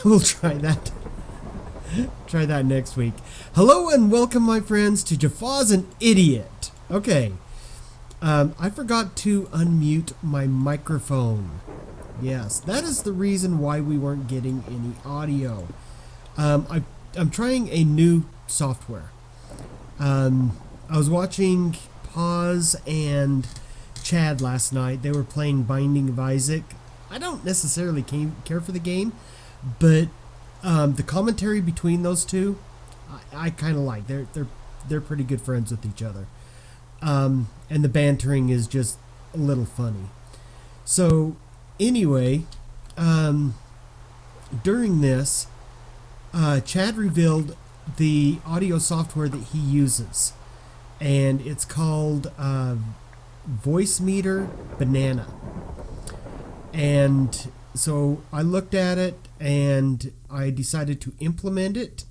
will try that. Try that next week. Hello and welcome, my friends, to Jafa's an Idiot. Okay. I forgot to unmute my microphone. Yes, that is the reason why we weren't getting any audio. I'm trying a new software. I was watching Paz and Chad last night. They were playing Binding of Isaac. I don't necessarily care for the game, but the commentary between those two, I kind of like. They're pretty good friends with each other, and the bantering is just a little funny. So anyway, during this, Chad revealed the audio software that he uses, and it's called Voicemeeter Banana. And so I looked at it and I decided to implement it,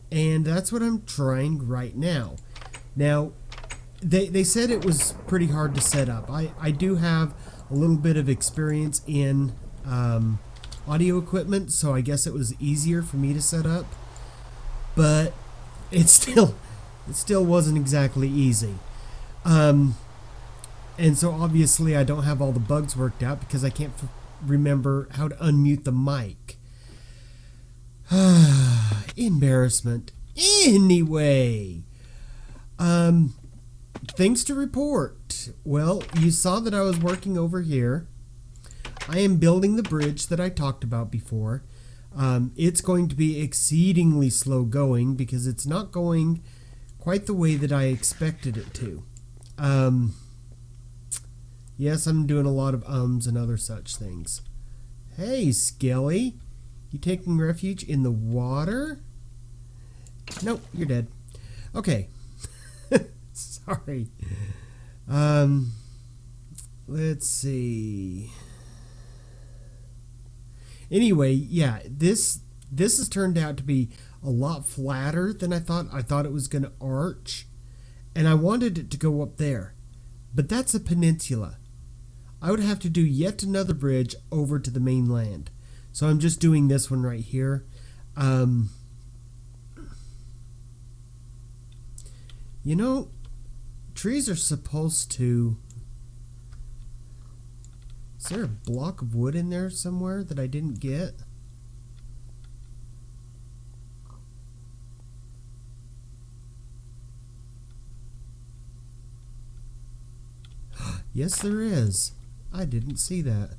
and that's what I'm trying right now. Now, they said it was pretty hard to set up. I do have a little bit of experience in audio equipment, so I guess it was easier for me to set up, but it still wasn't exactly easy. And so obviously I don't have all the bugs worked out because I can't remember how to unmute the mic. Embarrassment. Anyway, things to report. Well, you saw that I was working over here. I am building the bridge that I talked about before. It's going to be exceedingly slow going because it's not going quite the way that I expected it to. Yes, I'm doing a lot of ums and other such things. Hey, Skelly. You taking refuge in the water? Nope, you're dead. Okay. Sorry. Let's see. Anyway, yeah, this has turned out to be a lot flatter than I thought. I thought it was going to arch, and I wanted it to go up there. But that's a peninsula. I would have to do yet another bridge over to the mainland. So I'm just doing this one right here. You know, trees are supposed to... Is there a block of wood in there somewhere that I didn't get? Yes, there is. I didn't see that.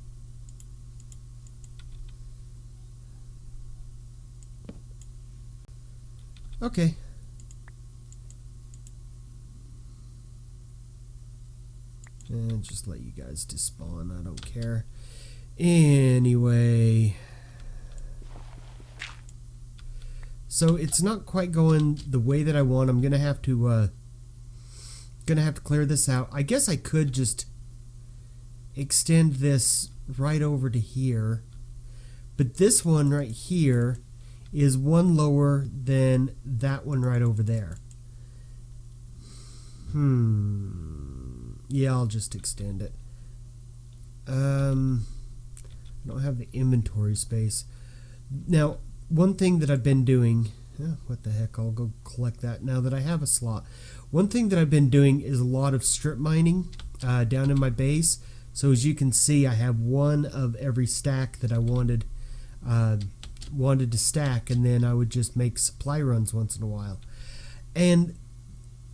Okay. And just let you guys despawn. I don't care. Anyway. So it's not quite going the way that I want. I'm gonna have to clear this out. I guess I could just extend this right over to here, but this one right here is one lower than that one right over there. Yeah, I'll just extend it. I don't have the inventory space. Now, one thing that I've been doing, what the heck, I'll go collect that now that I have a slot. One thing that I've been doing is a lot of strip mining down in my base. So as you can see, I have one of every stack that I wanted to stack, and then I would just make supply runs once in a while. And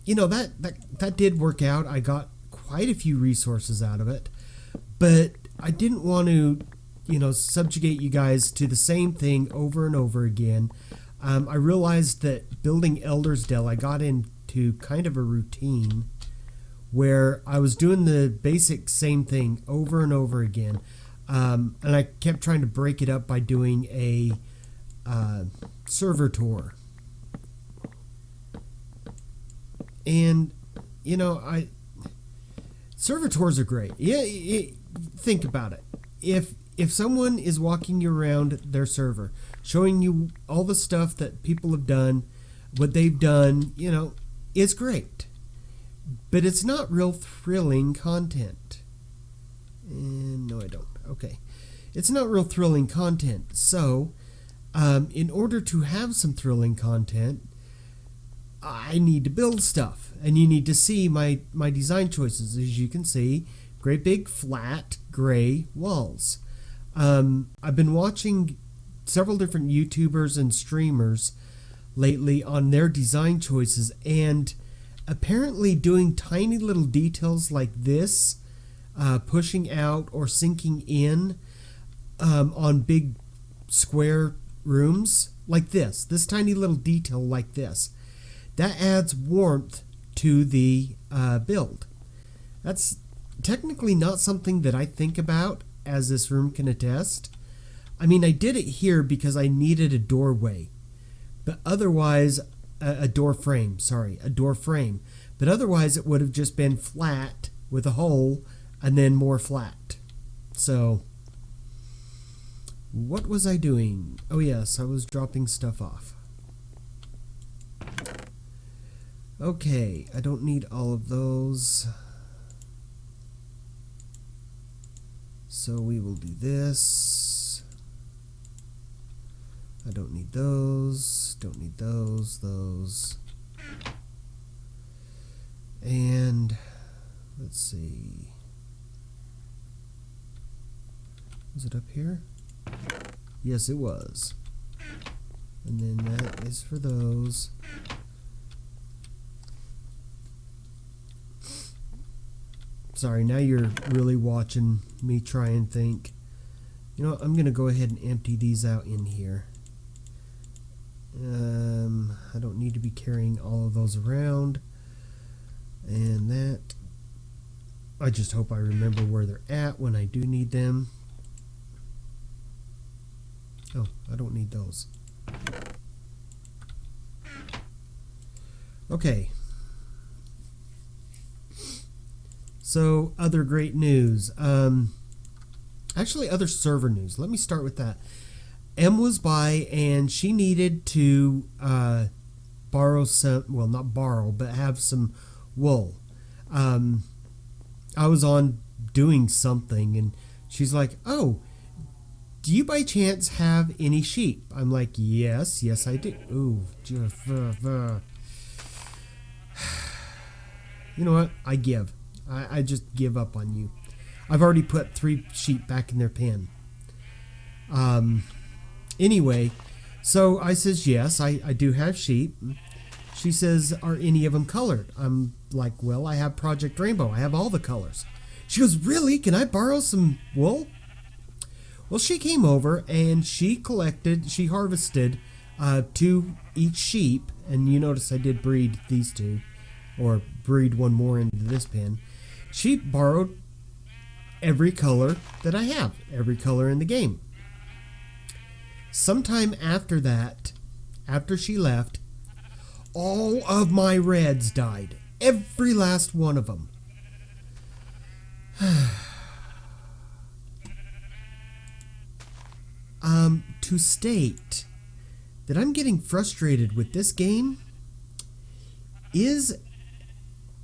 you know, that did work out. I got quite a few resources out of it, but I didn't want to, you know, subjugate you guys to the same thing over and over again. I realized that building Elder's Dell, I got into kind of a routine where I was doing the basic same thing over and over again, and I kept trying to break it up by doing a server tour. And you know, server tours are great. Yeah, think about it. If someone is walking you around their server, showing you all the stuff that people have done, what they've done, you know, it's great. But it's not real thrilling content. No, I don't. Okay. It's not real thrilling content. So, In order to have some thrilling content, I need to build stuff, and you need to see my design choices. As you can see, great big flat gray walls. I've been watching several different YouTubers and streamers lately on their design choices, and apparently doing tiny little details like this, pushing out or sinking in on big square rooms like this tiny little detail like this, that adds warmth to the build. That's technically not something that I think about, as this room can attest. I mean, I did it here because I needed a doorway, but otherwise, a door frame, but otherwise it would have just been flat with a hole and then more flat. So, what was I doing? Oh yes, I was dropping stuff off. Okay, I don't need all of those. So we will do this. I don't need those. Don't need those. And let's see. Was it up here? Yes, it was. And then that is for those. Sorry, now you're really watching me try and think. You know what, I'm going to go ahead and empty these out in here. I don't need to be carrying all of those around. And that, I just hope I remember where they're at when I do need them. Oh, I don't need those. Okay. So, other great news. Actually, other server news. Let me start with that. M was by, and she needed to borrow some, well, not borrow, but have some wool. I was on doing something, and she's like, oh, do you by chance have any sheep? I'm like, yes, I do. Ooh, you know what? I give. I just give up on you. I've already put 3 sheep back in their pen. Anyway, so I says, yes, I do have sheep. She says, are any of them colored? I'm like, well, I have Project Rainbow. I have all the colors. She goes, really? Can I borrow some wool? Well, she came over and she harvested 2 each sheep. And you notice I did breed these 2, or breed one more into this pen. She borrowed every color that I have, every color in the game. Sometime after that, after she left, all of my reds died. Every last one of them. To state that I'm getting frustrated with this game is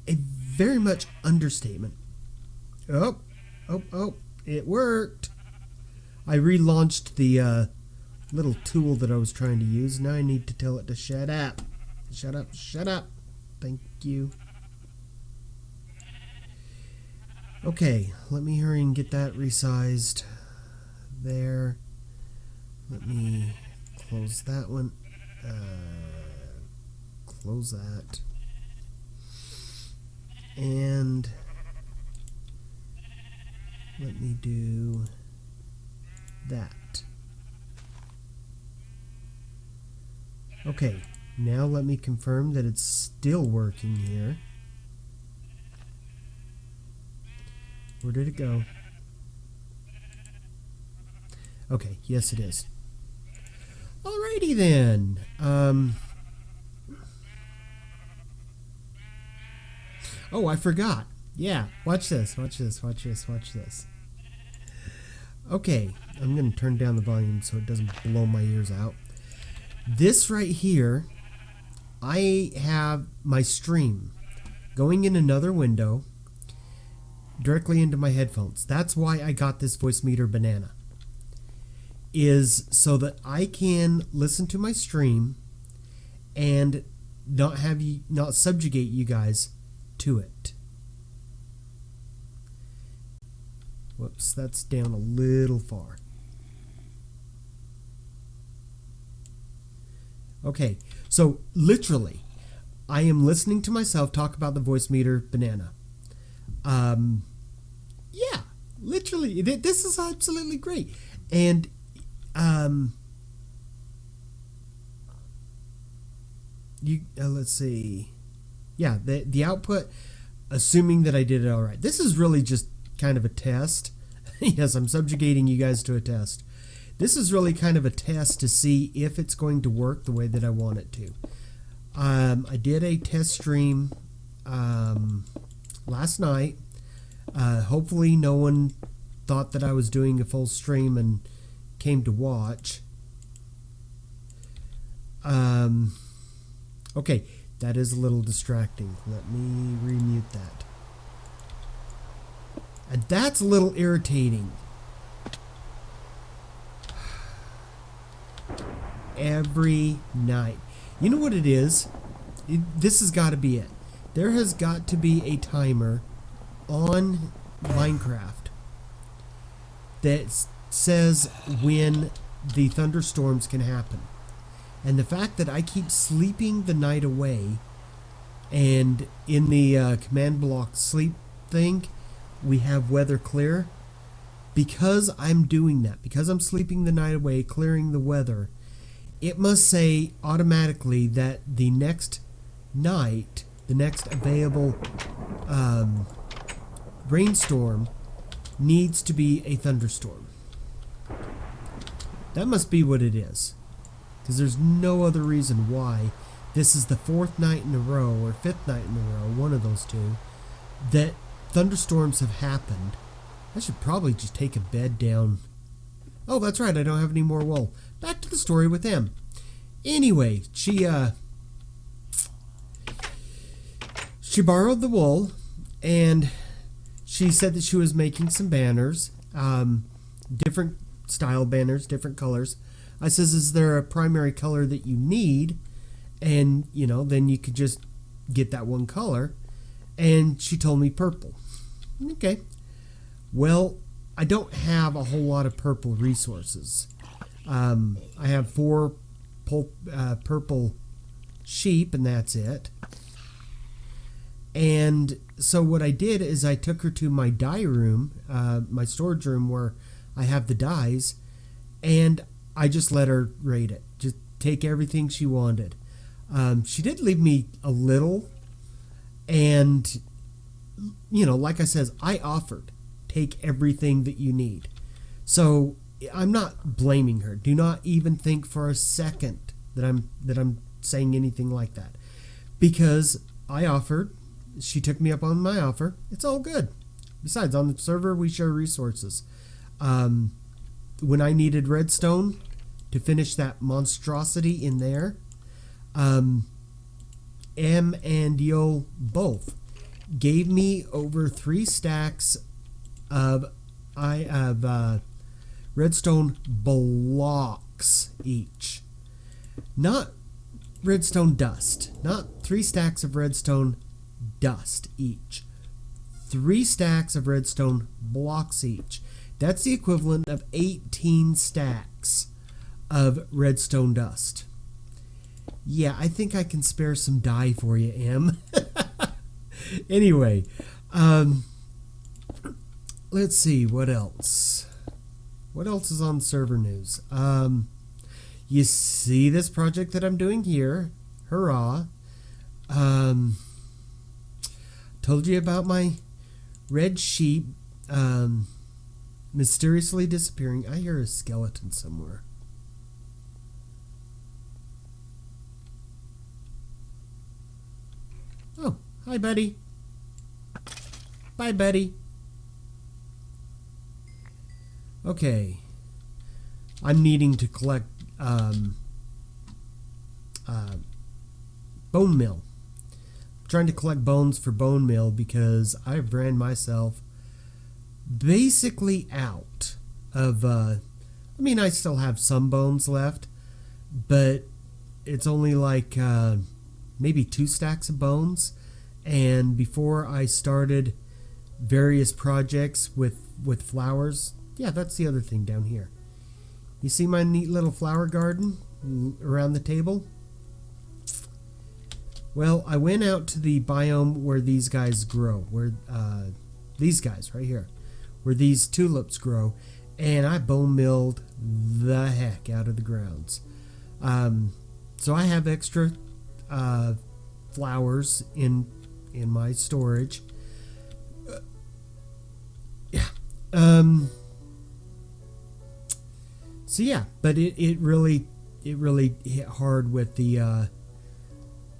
a very much understatement. Oh, it worked. I relaunched the little tool that I was trying to use. Now I need to tell it to shut up. Shut up. Thank you. Okay, let me hurry and get that resized there. Let me close that one. Close that. And let me do that. Okay, now let me confirm that it's still working here. Where did it go? Okay, yes it is. Alrighty then. Oh, I forgot. Yeah, watch this. Okay, I'm going to turn down the volume so it doesn't blow my ears out. This right here, I have my stream going in another window directly into my headphones. That's why I got this voice meter banana. is so that I can listen to my stream and not subjugate you guys to it. Whoops, that's down a little far. Okay, so literally, I am listening to myself talk about the voice meter banana. Yeah, literally, this is absolutely great. And let's see. Yeah, the output, assuming that I did it all right. This is really just kind of a test. Yes, I'm subjugating you guys to a test. This is really kind of a test to see if it's going to work the way that I want it to. I did a test stream last night. Hopefully no one thought that I was doing a full stream and came to watch. Okay, that is a little distracting. Let me remute that. And that's a little irritating. Every night. You know what it is? This has got to be it. There has got to be a timer on Minecraft that says when the thunderstorms can happen. And the fact that I keep sleeping the night away, and in the command block sleep thing, we have weather clear. Because I'm doing that, because I'm sleeping the night away, clearing the weather, it must say automatically that the next night, the next available rainstorm needs to be a thunderstorm. That must be what it is. Because there's no other reason why this is the fourth night in a row, or fifth night in a row, one of those two, that thunderstorms have happened. I should probably just take a bed down. Oh, that's right, I don't have any more wool. Back to the story with them. Anyway, she borrowed the wool, and she said that she was making some banners, different style banners, different colors. I says, is there a primary color that you need? And, you know, then you could just get that one color. And she told me purple. Okay. Well, I don't have a whole lot of purple resources. I have 4 purple sheep, and that's it. And so what I did is I took her to my dye room, my storage room where I have the dyes, and I just let her rate it. Just take everything she wanted. She did leave me a little, and, you know, like I says, I offered. Take everything that you need. So I'm not blaming her. Do not even think for a second that I'm saying anything like that. Because I offered, she took me up on my offer. It's all good. Besides, on the server we share resources. When I needed redstone to finish that monstrosity in there, Em and Yo both gave me over 3 stacks of redstone blocks each. Not redstone dust. Not 3 stacks of redstone dust each. 3 stacks of redstone blocks each. That's the equivalent of 18 stacks of redstone dust. Yeah, I think I can spare some dye for you, Em. Anyway, let's see, what else? What else is on server news? You see this project that I'm doing here. Hurrah. Told you about my red sheep mysteriously disappearing. I hear a skeleton somewhere. Oh, hi, buddy. Bye, buddy. Okay. I'm needing to collect bone meal. I'm trying to collect bones for bone meal because I've ran myself basically out of I mean, I still have some bones left, but it's only like maybe 2 stacks of bones. And before I started various projects with flowers, yeah, that's the other thing down here. You see my neat little flower garden around the table? Well, I went out to the biome where these guys grow, where these guys right here, where these tulips grow, and I bone milled the heck out of the grounds. So I have extra flowers in my storage. Yeah. So yeah, but it really hit hard with the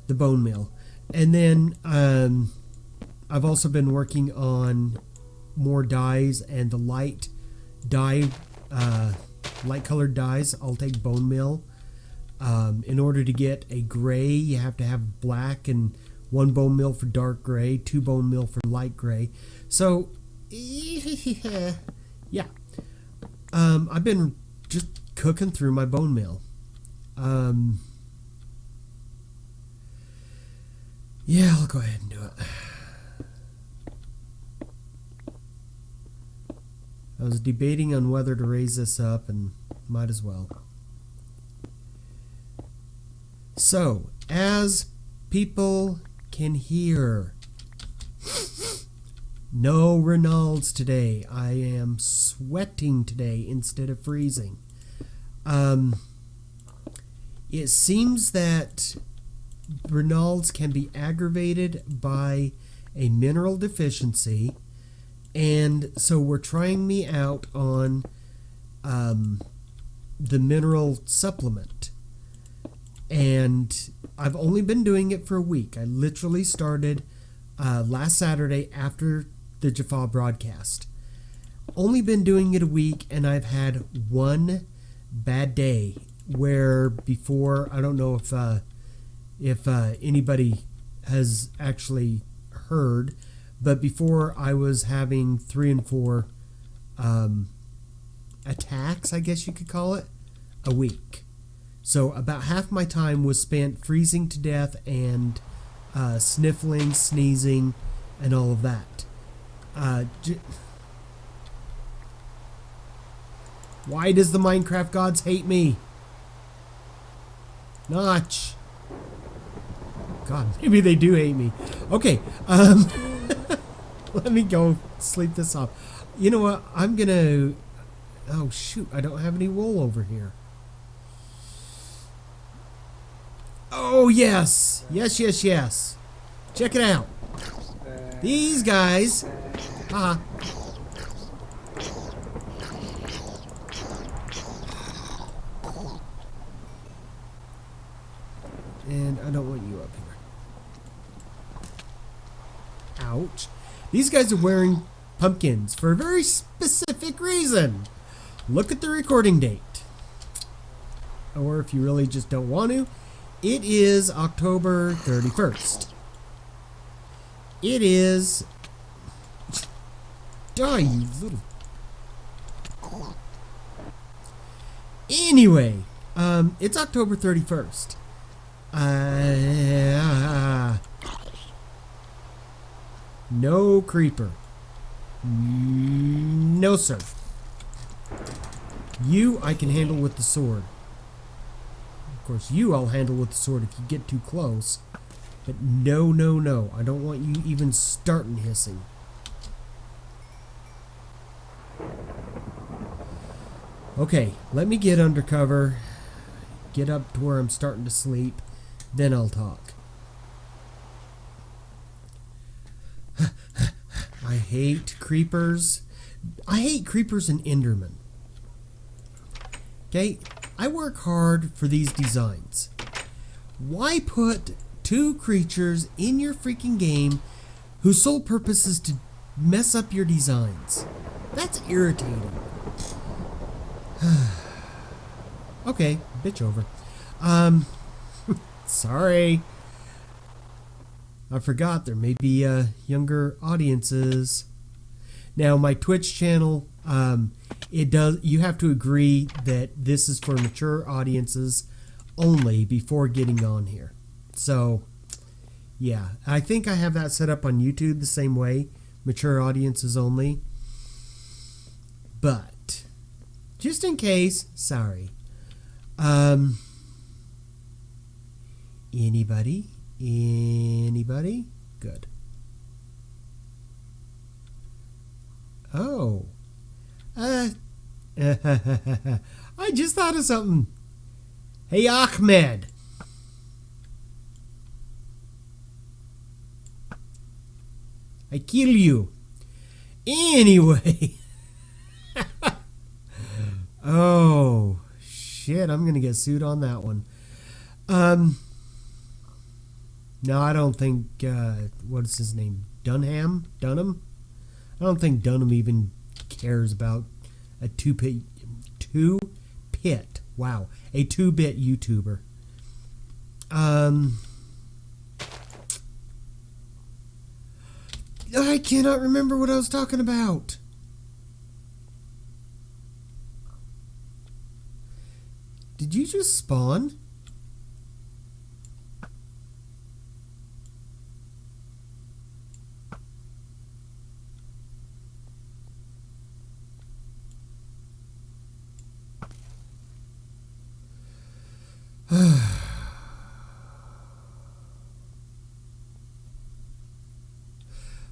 bone meal. And then I've also been working on more dyes and the light colored dyes. I'll take bone meal. In order to get a gray, you have to have black and 1 bone meal for dark gray, 2 bone meal for light gray. So yeah, I've been just cooking through my bone meal. Yeah, I'll go ahead and do it. I was debating on whether to raise this up, and might as well. So, as people can hear, no Reynolds today. I am sweating today instead of freezing. It seems that Reynolds can be aggravated by a mineral deficiency, and so we're trying me out on the mineral supplement, and I've only been doing it for a week. I literally started last Saturday after the Jaffa broadcast. Only been doing it a week, and I've had one bad day where before, I don't know if anybody has actually heard, but before I was having 3 and 4 attacks, I guess you could call it, a week. So about half my time was spent freezing to death and sniffling, sneezing, and all of that. Why does the Minecraft gods hate me? Notch. God, maybe they do hate me. Okay, let me go sleep this off. You know what? I'm gonna... Oh, shoot. I don't have any wool over here. Oh, yes. Yes, yes, yes. Check it out. These guys... And I don't want you up here. Ouch. These guys are wearing pumpkins for a very specific reason. Look at the recording date. Or if you really just don't want to, it is October 31st. It is... Die, you little... Anyway, it's October 31st. No creeper. No, sir. You I can handle with the sword. Of course, you I'll handle with the sword if you get too close. But no, no, no. I don't want you even starting hissing. Okay, let me get under cover. Get up to where I'm starting to sleep. Then I'll talk. I hate creepers. I hate creepers and Endermen. Okay, I work hard for these designs. Why put 2 creatures in your freaking game whose sole purpose is to mess up your designs? That's irritating. Okay, bitch over. Sorry. I forgot there may be younger audiences. Now, my Twitch channel it does. You have to agree that this is for mature audiences only before getting on here. So, yeah, I think I have that set up on YouTube the same way, mature audiences only. But just in case, sorry. Anybody? Anybody? Good. Oh. I just thought of something. Hey, Ahmed. I kill you. Anyway. Oh, shit. I'm going to get sued on that one. No, I don't think, what's his name? Dunham? I don't think Dunham even cares about a two-bit, wow, a 2-bit YouTuber. I cannot remember what I was talking about. Did you just spawn?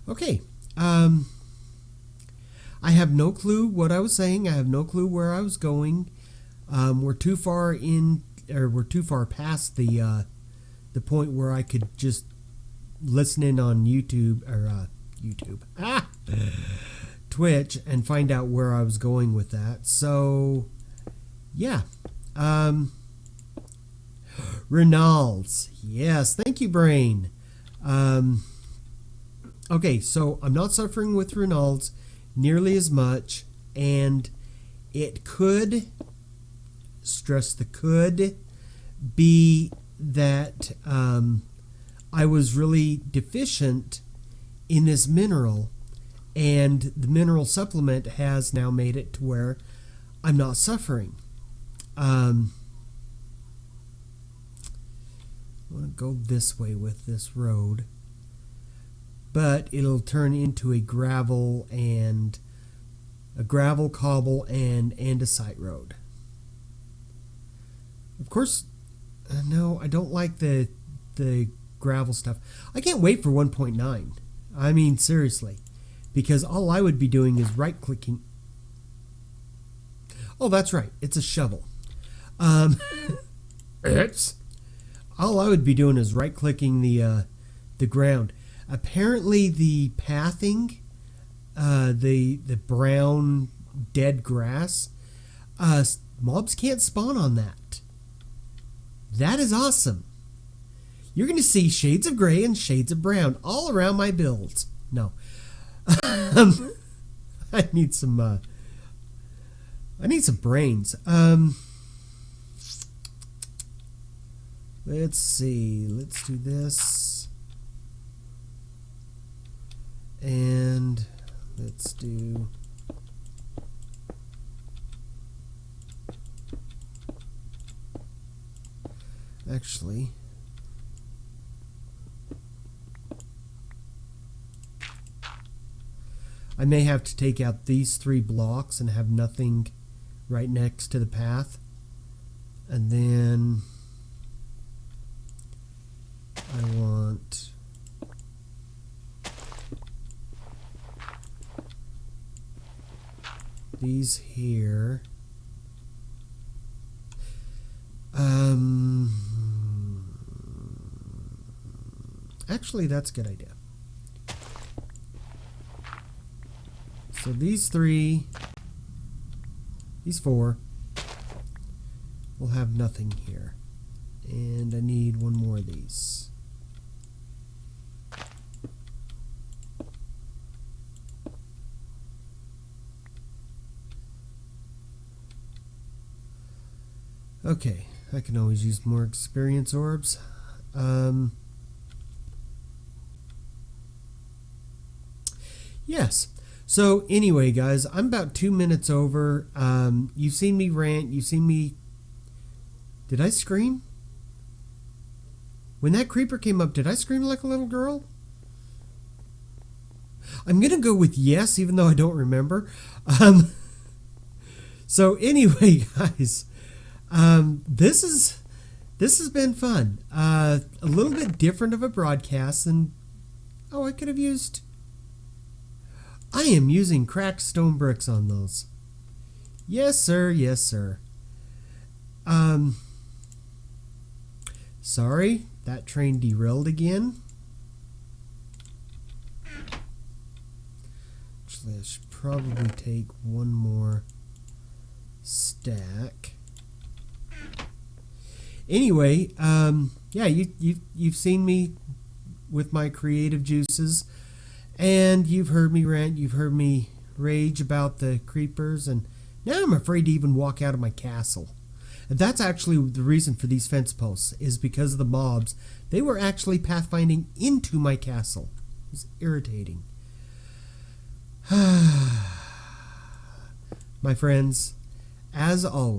Okay. I have no clue what I was saying. I have no clue where I was going. We're too far in, or we're too far past the point where I could just listen in on YouTube or Twitch and find out where I was going with that. So, yeah. Renalds. Yes, thank you, Brain. Okay, so I'm not suffering with Renalds nearly as much, and it could, stress the could, be that I was really deficient in this mineral, and the mineral supplement has now made it to where I'm not suffering. I want to go this way with this road, but it'll turn into a gravel cobble and andesite road. Of course, no, I don't like the gravel stuff. I can't wait for 1.9. I mean, seriously, because all I would be doing is right-clicking. Oh, that's right, it's a shovel. All I would be doing is right-clicking the ground. Apparently, the pathing, the brown dead grass, mobs can't spawn on that. That is awesome. You're going to see shades of gray and shades of brown all around my builds. No, I need some brains. Let's see. Let's do this. And let's do... Actually... I may have to take out these 3 blocks and have nothing right next to the path. And then... I want... these here. Actually, that's a good idea. So these 3, these 4 will have nothing here. And I need one more of these. Okay, I can always use more experience orbs. Yes, So anyway, guys, I'm about 2 minutes over. You've seen me rant. You've seen me... Did I scream? When that creeper came up, did I scream like a little girl? I'm going to go with yes, even though I don't remember. So anyway, guys, this has been fun. A little bit different of a broadcast than... Oh, I could have used... I am using cracked stone bricks on those. Yes, sir. Yes, sir. Sorry, that train derailed again. Actually, I should probably take one more stack. Anyway, yeah, you've seen me with my creative juices, and you've heard me rant, you've heard me rage about the creepers, and now I'm afraid to even walk out of my castle. And that's actually the reason for these fence posts, is because of the mobs. They were actually pathfinding into my castle. It was irritating. My friends, as always,